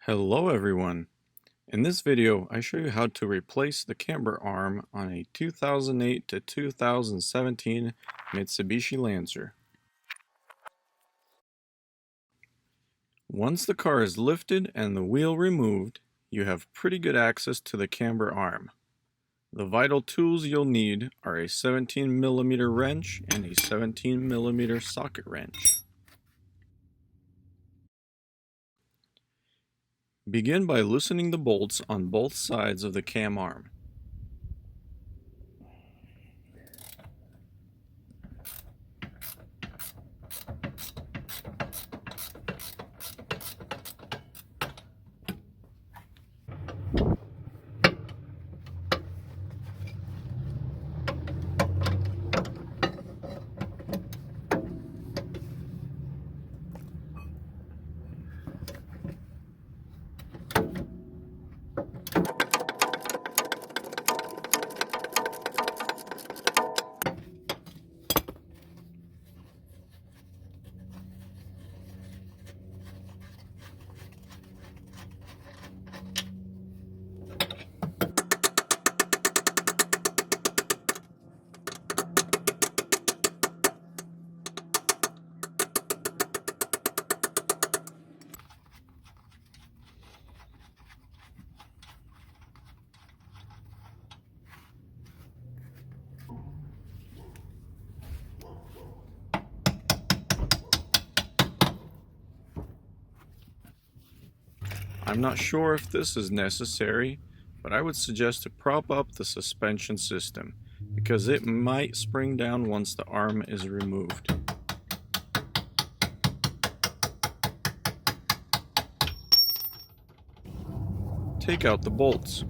Hello everyone! In this video I show you how to replace the camber arm on a 2008 to 2017 Mitsubishi Lancer. Once the car is lifted and the wheel removed, you have pretty good access to the camber arm. The vital tools you'll need are a 17mm wrench and a 17mm socket wrench. Begin by loosening the bolts on both sides of the cam arm. I'm not sure if this is necessary, but I would suggest to prop up the suspension system because it might spring down once the arm is removed. Take out the bolts.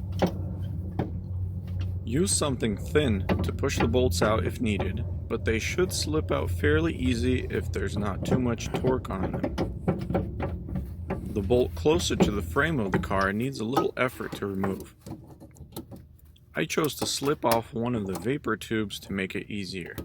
Use something thin to push the bolts out if needed, but they should slip out fairly easy if there's not too much torque on them. The bolt closer to the frame of the car needs a little effort to remove. I chose to slip off one of the vapor tubes to make it easier.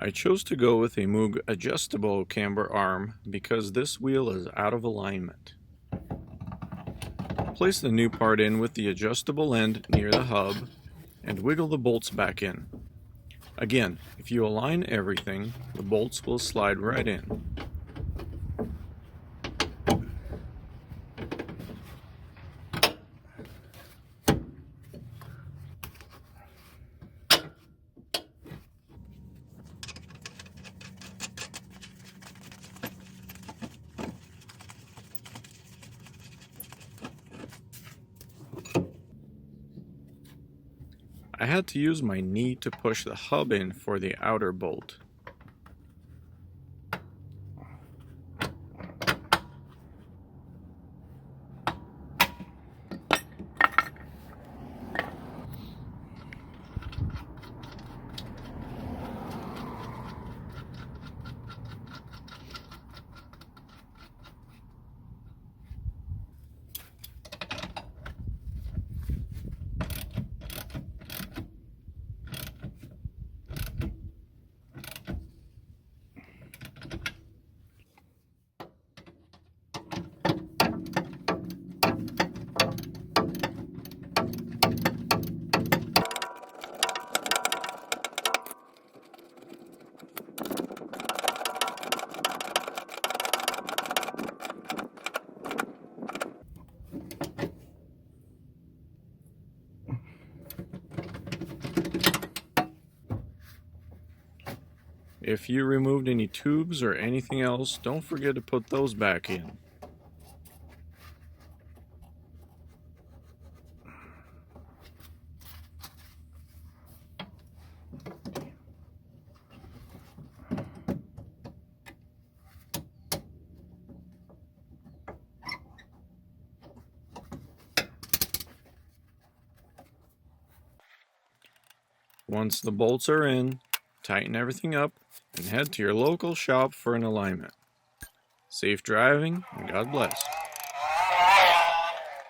I chose to go with a Moog adjustable camber arm because this wheel is out of alignment. Place the new part in with the adjustable end near the hub and wiggle the bolts back in. Again, if you align everything, the bolts will slide right in. I had to use my knee to push the hub in for the outer bolt. If you removed any tubes or anything else, don't forget to put those back in. Once the bolts are in, tighten everything up and head to your local shop for an alignment. Safe driving and God bless.